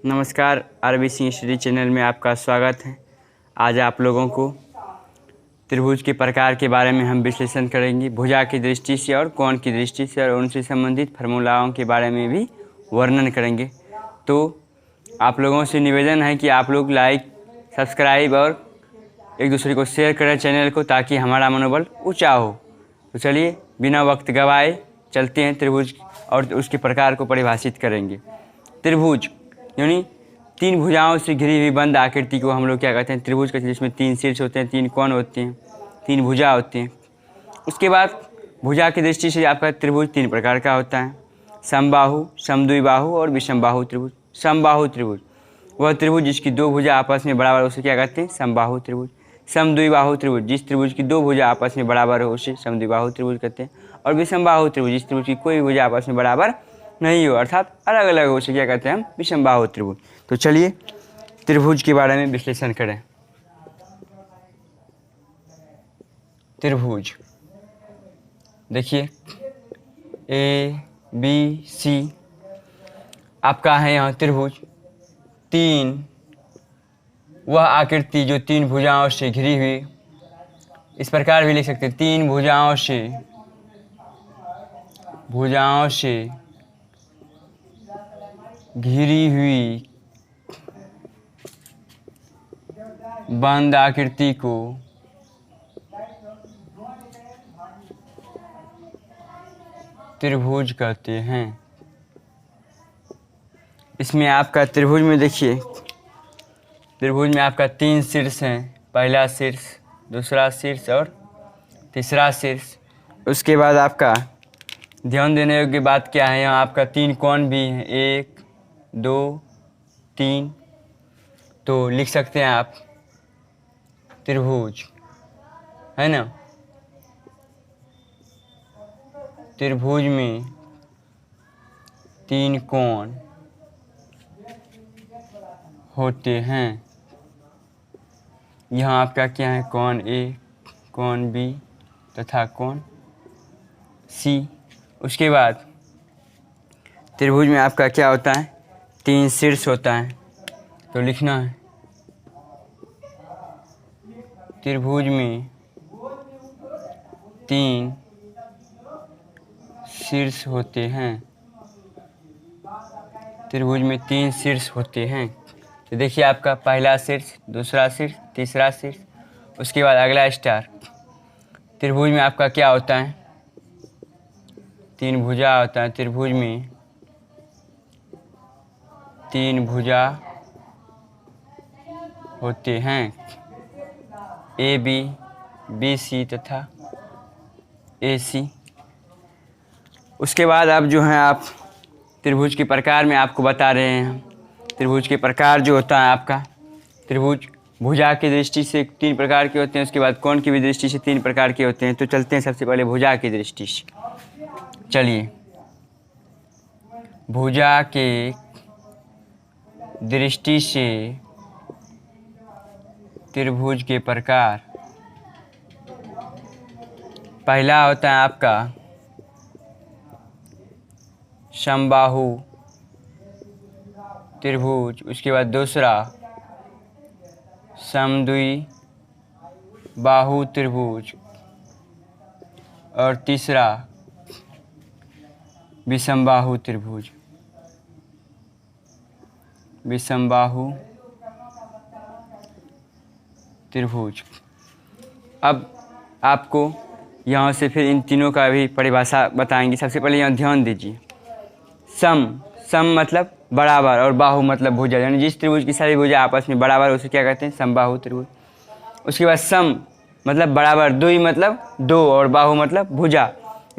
नमस्कार, RB Singh study channel में आपका स्वागत है। आज आप लोगों को त्रिभुज के प्रकार के बारे में हम विश्लेषण करेंगे। भुजा की दृष्टि से और कोण की दृष्टि से और उनसे संबंधित फार्मूलाओं के बारे में भी वर्णन करेंगे। तो आप लोगों से निवेदन है कि आप लोग लाइक, सब्सक्राइब और एक दूसरे को शेयर करें चैनल को, ताकि हमारा मनोबल ऊँचा हो। तो चलिए बिना वक्त गवाए चलते हैं, त्रिभुज और उसके प्रकार को परिभाषित करेंगे। त्रिभुज यानी तीन भुजाओं से घिरी हुई बंद आकृति को हम लोग क्या कहते हैं? त्रिभुज कहते हैं, जिसमें तीन शीर्ष होते हैं, तीन कोण होते हैं, तीन भुजा होती हैं। उसके बाद भुजा की दृष्टि से आपका त्रिभुज तीन प्रकार का होता है: समबाहु, समद्विबाहु और विषमबाहु त्रिभुज। समबाहु त्रिभुज वह त्रिभुज जिसकी दो भुजा आपस में बराबर, उसे क्या कहते हैं? समबाहु त्रिभुज। समद्विबाहु त्रिभुज जिस त्रिभुज की दो भुजा आपस में बराबर हो उसे समद्विबाहु त्रिभुज कहते हैं। और विषमबाहु त्रिभुज जिस त्रिभुज की कोई भुजा आपस में बराबर नहीं हो, अर्थात अलग अलग हो, उसे क्या कहते हैं? हम विषमबाहु त्रिभुज। तो चलिए त्रिभुज के बारे में विश्लेषण करें। त्रिभुज देखिए ए बी सी आपका है यहाँ त्रिभुज। तीन वह आकृति जो तीन भुजाओं से घिरी हुई, इस प्रकार भी लिख सकते हैं: तीन भुजाओं से घिरी हुई बंद आकृति को त्रिभुज कहते हैं। इसमें आपका त्रिभुज में देखिए, त्रिभुज में आपका तीन शीर्ष हैं, पहला शीर्ष, दूसरा शीर्ष और तीसरा शीर्ष। उसके बाद आपका ध्यान देने योग्य बात क्या है, यहाँ आपका तीन कोण भी हैं, 1 2 3। तो लिख सकते हैं आप त्रिभुज, है ना। त्रिभुज में तीन कोण होते हैं। यहाँ आपका क्या है? कोण ए, कोण बी तथा कोण सी। उसके बाद त्रिभुज में आपका क्या होता है? तीन शीर्ष होता है। तो लिखना है त्रिभुज में तीन शीर्ष होते हैं। त्रिभुज में तीन शीर्ष होते हैं। तो देखिए आपका पहला शीर्ष, दूसरा शीर्ष, तीसरा शीर्ष। उसके बाद अगला स्टार। त्रिभुज में आपका क्या होता है? तीन भुजा होता है। त्रिभुज में तीन भुजा होते हैं, ए बी, बी सी तथा ए सी। उसके बाद अब जो है आप त्रिभुज के प्रकार में आपको बता रहे हैं। त्रिभुज के प्रकार जो होता है आपका, त्रिभुज भुजा की दृष्टि से तीन प्रकार के होते हैं। उसके बाद कोण की भी दृष्टि से तीन प्रकार के होते हैं। तो चलते हैं सबसे पहले भुजा की दृष्टि से। चलिए भुजा के दृष्टि से त्रिभुज के प्रकार, पहला होता है आपका समबाहु त्रिभुज। उसके बाद दूसरा समद्विबाहु त्रिभुज और तीसरा विषमबाहु त्रिभुज। विषमबाहु त्रिभुज। अब आपको यहाँ से फिर इन तीनों का भी परिभाषा बताएंगे। सबसे पहले यहाँ ध्यान दीजिए, सम मतलब बराबर और बाहु मतलब भुजा, यानी जिस त्रिभुज की सारी भुजा आपस में बराबर उसे क्या कहते हैं? समबाहु त्रिभुज। उसके बाद सम मतलब बराबर, द्वि मतलब दो और बाहु मतलब भुजा,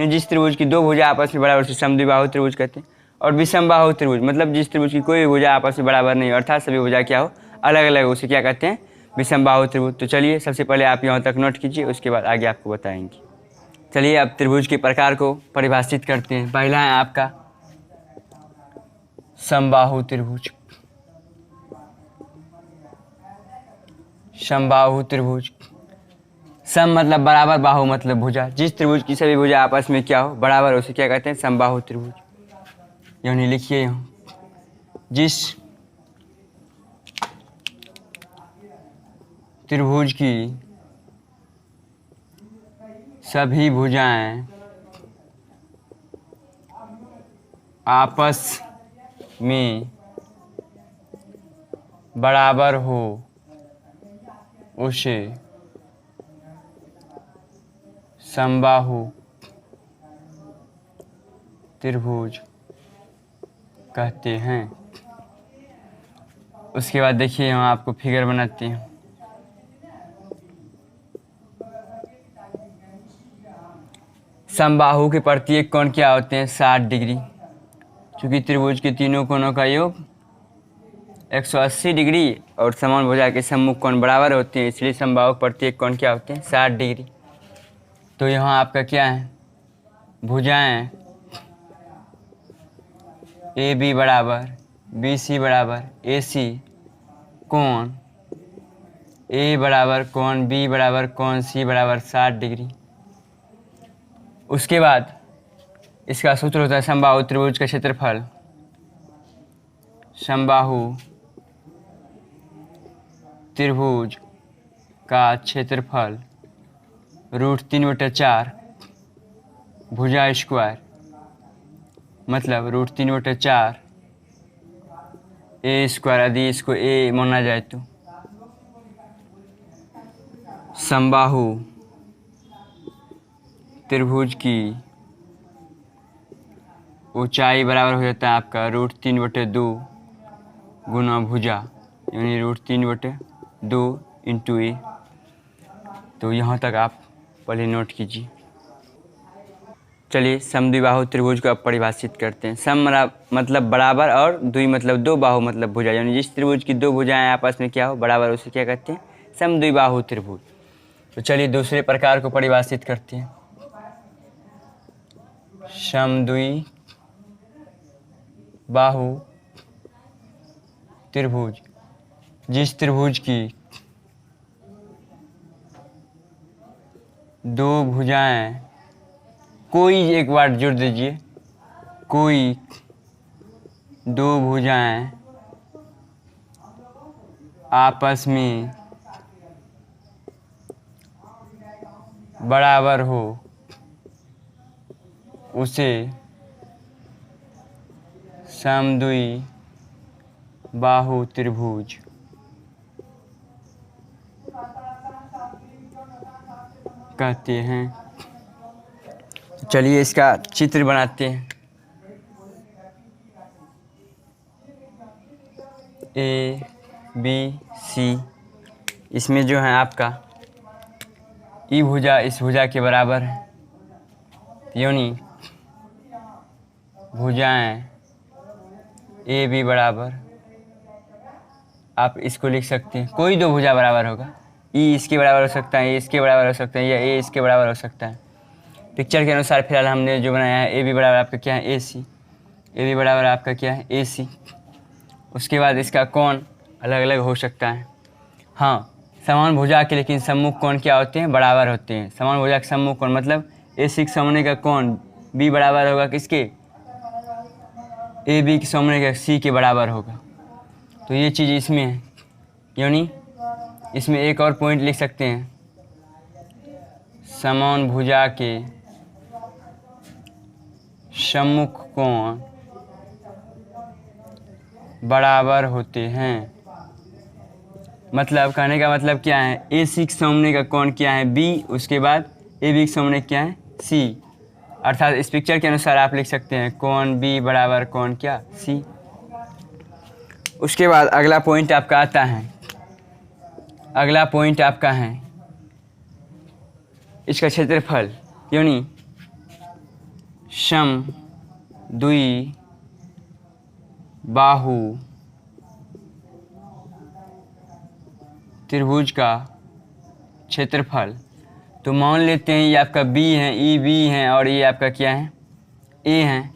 यानी जिस त्रिभुज की दो भुजा आपस में बराबर उसे समद्विबाहु त्रिभुज कहते हैं। और विषमबाहु त्रिभुज मतलब जिस त्रिभुज की कोई भी भुजा आपस में बराबर नहीं, अर्थात सभी भुजा क्या हो? अलग अलग, उसे क्या कहते हैं? विषमबाहु त्रिभुज। तो चलिए सबसे पहले आप यहाँ तक नोट कीजिए, उसके बाद आगे आपको बताएंगे। चलिए अब त्रिभुज के प्रकार को परिभाषित करते हैं। पहला है आपका समबाहु त्रिभुज। समबाहु त्रिभुज, सम मतलब बराबर, बाहु मतलब भुजा। जिस त्रिभुज की सभी भुजा आपस में क्या हो? बराबर, उसे क्या कहते हैं? समबाहु त्रिभुज। यानी लिखिए यहाँ, जिस त्रिभुज की सभी भुजाएं आपस में बराबर हो उसे समबाहु त्रिभुज कहते हैं। उसके बाद देखिए हम आपको फिगर बनाते हैं। समबाहु के प्रत्येक कोण क्या होते हैं? 60 डिग्री। चूँकि त्रिभुज के तीनों कोणों का योग 180 डिग्री और समान भुजा के सम्मुख कोण बराबर होते हैं, इसलिए समबाहु के प्रत्येक कोण क्या होते हैं? 60 डिग्री। तो यहाँ आपका क्या है? भुजाएं ए बी बराबर बी सी बराबर ए सी, कोण ए बराबर कोण बी बराबर कोण सी बराबर 60 डिग्री। उसके बाद इसका सूत्र होता है समबाहु त्रिभुज का क्षेत्रफल। समबाहु त्रिभुज का क्षेत्रफल √3/4 भुजा स्क्वायर, मतलब √3/4 ए स्क्वायर, यदि इसको ए माना जाए तो। समबाहु त्रिभुज की ऊंचाई बराबर हो जाता है आपका √3/2 गुना भुजा, यानी √3/2 इंटू ए। तो यहाँ तक आप पहले नोट कीजिए। चलिए समद्विबाहु त्रिभुज को अब परिभाषित करते हैं। सम मतलब बराबर और द्वि मतलब दो, बाहु मतलब भुजा, यानी जिस त्रिभुज की दो भुजाएं आपस में क्या हो बराबर, उसे क्या कहते हैं? समद्विबाहु त्रिभुज। तो चलिए दूसरे प्रकार को परिभाषित करते हैं। समद्विबाहु त्रिभुज, जिस त्रिभुज की दो भुजाएं, कोई एक बार जोड़ दीजिए, कोई दो भुजाएं आपस में बराबर हो उसे समद्विबाहु त्रिभुज कहते हैं। चलिए इसका चित्र बनाते हैं। ए बी सी, इसमें जो है आपका ई भुजा इस भुजा के बराबर है, यानी भुजाएं ए बी बराबर, आप इसको लिख सकते हैं कोई दो भुजा बराबर होगा। ई इसके बराबर हो सकता है, ए इसके बराबर हो सकता है, या ए इसके बराबर हो सकता है। पिक्चर के अनुसार फिलहाल हमने जो बनाया है ए बी बराबर आपका क्या है? ए सी। ए बी बराबर आपका क्या है? ए सी। उसके बाद इसका कोण अलग अलग हो सकता है। हाँ, समान भुजा के लेकिन सम्मुख कोण क्या होते हैं? बराबर होते हैं। समान भुजा के सम्मुख कोण मतलब ए सी के सामने का कोण बी बराबर होगा किसके? ए बी के सामने का सी के बराबर होगा। तो ये चीज़ इसमें है, यानी इसमें एक और पॉइंट लिख सकते हैं, समान भुजा के सम्मुख कोण बराबर होते हैं। मतलब कहने का मतलब क्या है? ए सी के सामने का कोण क्या है? बी। उसके बाद ए बी के सामने क्या है? सी। अर्थात इस पिक्चर के अनुसार आप लिख सकते हैं कोण बी बराबर कोण क्या? सी। उसके बाद अगला पॉइंट आपका आता है, अगला पॉइंट आपका है इसका क्षेत्रफल, यानी समद्विबाहु त्रिभुज का क्षेत्रफल। तो मान लेते हैं ये आपका बी है, ई बी है और ये आपका क्या है? ए है।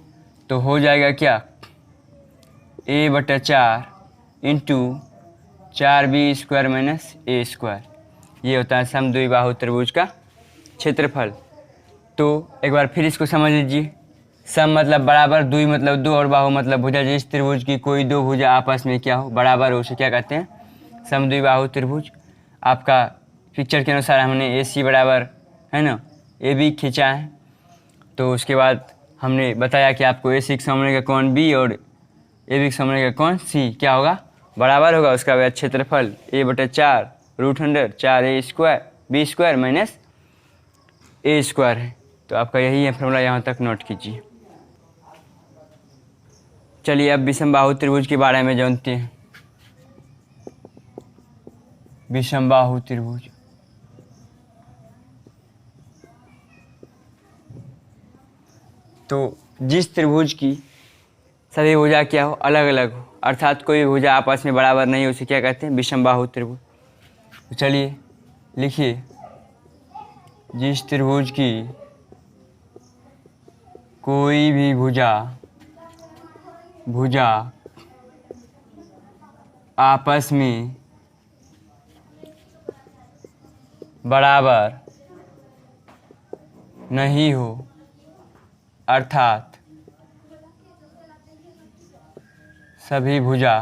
तो हो जाएगा क्या? a/4 इंटू 4b² माइनस ए स्क्वायर। ये होता है समद्विबाहु त्रिभुज का क्षेत्रफल। तो एक बार फिर इसको समझ लीजिए। सम मतलब बराबर, द्वि मतलब दो और बाहु मतलब भुजा। जिस त्रिभुज की कोई दो भुजा आपस में क्या हो बराबर हो उसे क्या कहते हैं? समद्विबाहु त्रिभुज। आपका पिक्चर के अनुसार हमने ए सी बराबर है ना ए बी खींचा है। तो उसके बाद हमने बताया कि आपको ए सी के सामने का कौन बी और ए बी के सामने का कौन सी क्या होगा, बराबर होगा। उसका बाद क्षेत्रफल A/4 √100 4A² B² - A² है। तो आपका यही है फॉर्मूला, यहाँ तक नोट कीजिए। चलिए अब विषमबाहु त्रिभुज के बारे में जानते हैं। विषमबाहु त्रिभुज तो जिस त्रिभुज की सभी भुजा क्या हो, अलग अलग हो, अर्थात कोई भी भुजा आपस में बराबर नहीं हो, उसे क्या कहते हैं, विषमबाहु त्रिभुज। तो चलिए लिखिए, जिस त्रिभुज की कोई भी भुजा आपस में बराबर नहीं हो, अर्थात सभी भुजा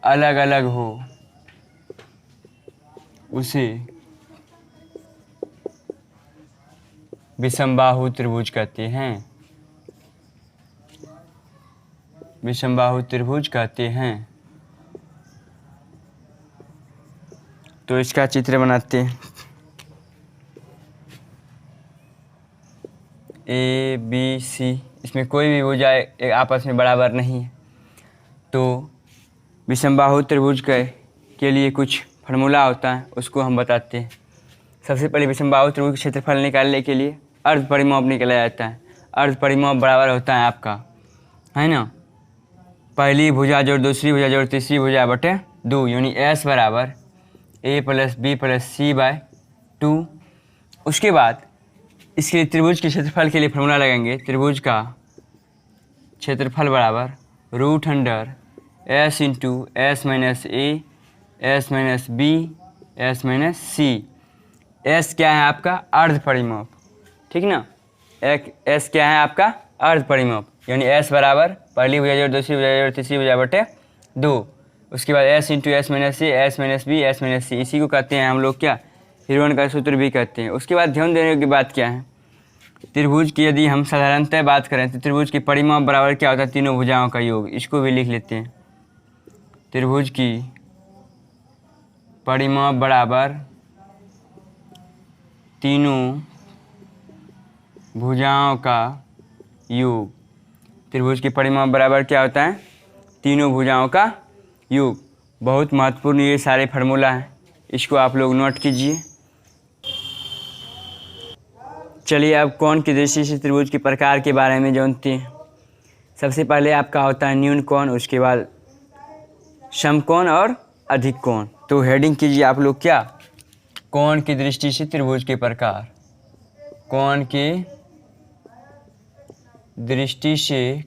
अलग अलग हो, उसे विषमबाहु त्रिभुज कहते हैं। विषमबाहु त्रिभुज कहते हैं। तो इसका चित्र बनाते हैं। ए बी सी, इसमें कोई भी भुजा आपस में बराबर नहीं है। तो विषमबाहु त्रिभुज के लिए कुछ फार्मूला होता है, उसको हम बताते हैं। सबसे पहले विषमबाहु त्रिभुज का क्षेत्रफल निकालने के लिए अर्ध परिमाप निकाला जाता है। अर्ध परिमाप बराबर होता है आपका, है ना, पहली भुजा जोड़ दूसरी भुजा जोड़ तीसरी भुजा बटे 2, यानी S बराबर A + B + C/2। उसके बाद इसके लिए त्रिभुज के क्षेत्रफल के लिए फॉर्मूला लगाएंगे। त्रिभुज का क्षेत्रफल बराबर √100 S × S - A S - B S - C। S क्या है आपका, अर्ध परिमाप, ठीक ना। S क्या है आपका, अर्ध परिमाप, यानी S बराबर पहली भुजा जोड़ दूसरी भुजा जोड़ तीसरी भुजा बटे 2। उसके बाद S × S - A S - B S - C, इसी को कहते हैं हम लोग क्या, हिरोन का सूत्र भी कहते हैं। उसके बाद ध्यान देने की बात क्या है, त्रिभुज की यदि हम साधारणतः बात करें तो त्रिभुज के परिमाप बराबर क्या होता है, तीनों भुजाओं का योग। इसको भी लिख लेते हैं। त्रिभुज की परिमाप बराबर तीनों भुजाओं का योग। त्रिभुज के परिमाप बराबर क्या होता है, तीनों भुजाओं का योग। बहुत महत्वपूर्ण ये सारे फार्मूला हैं, इसको आप लोग नोट कीजिए। चलिए अब कोण की दृष्टि से त्रिभुज के प्रकार के बारे में जानते हैं। सबसे पहले आपका होता है न्यून कोण, उसके बाद समकोण और अधिक कोण। तो हेडिंग कीजिए आप लोग क्या, कोण की दृष्टि से त्रिभुज के प्रकार। कोण की दृष्टि से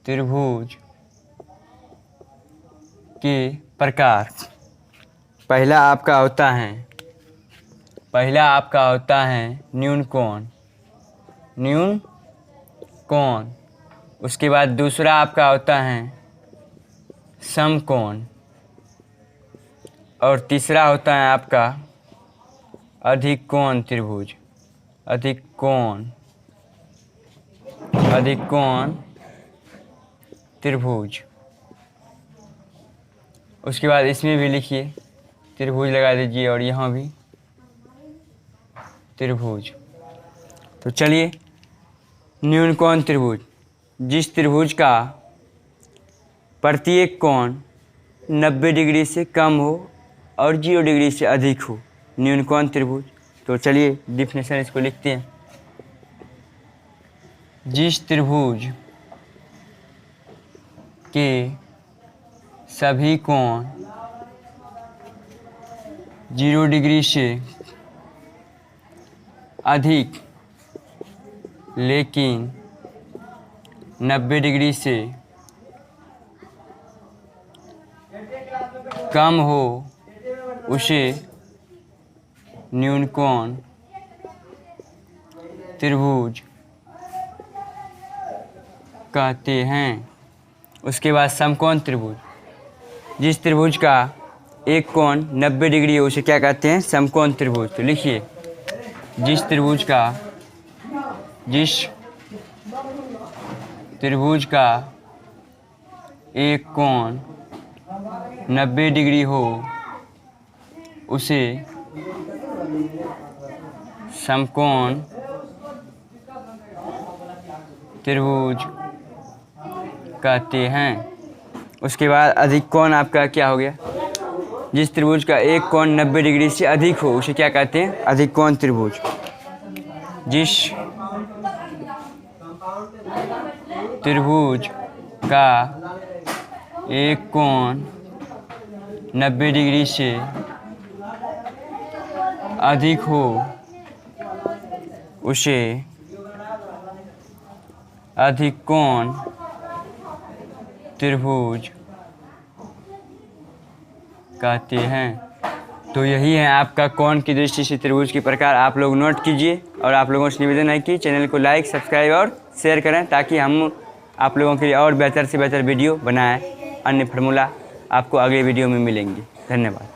त्रिभुज के प्रकार। पहला आपका होता है न्यून कोण, न्यून कोण। उसके बाद दूसरा आपका होता है समकोण, और तीसरा होता है आपका अधिक कोण त्रिभुज, अधिक कोण त्रिभुज। उसके बाद इसमें भी लिखिए, त्रिभुज लगा दीजिए, और यहाँ भी त्रिभुज। तो चलिए, न्यून कोण त्रिभुज, जिस त्रिभुज का प्रत्येक कोण 90 डिग्री से कम हो और 0 डिग्री से अधिक हो, न्यून कोण त्रिभुज। तो चलिए डिफिनेशन इसको लिखते हैं। जिस त्रिभुज के सभी कोण 0 डिग्री से अधिक लेकिन 90 डिग्री से कम हो, उसे न्यून कोण त्रिभुज कहते हैं। उसके बाद समकोण त्रिभुज, जिस त्रिभुज का एक कोण 90 डिग्री हो उसे क्या कहते हैं? समकोण त्रिभुज। तो लिखिए, जिस त्रिभुज का एक कोण 90 डिग्री हो उसे समकोण त्रिभुज कहते हैं। उसके बाद अधिक कोण आपका क्या हो गया? जिस त्रिभुज का एक कोण 90 डिग्री से अधिक हो उसे क्या कहते हैं? अधिक कोण त्रिभुज। जिस त्रिभुज का एक कोण 90 डिग्री से अधिक हो उसे अधिक कोण त्रिभुज कहते हैं। तो यही है आपका कोण की दृष्टि से त्रिभुज के प्रकार। आप लोग नोट कीजिए और आप लोगों से निवेदन है कि चैनल को लाइक, सब्सक्राइब और शेयर करें ताकि हम आप लोगों के लिए और बेहतर से बेहतर वीडियो बनाएं। अन्य फार्मूला आपको अगले वीडियो में मिलेंगे। धन्यवाद।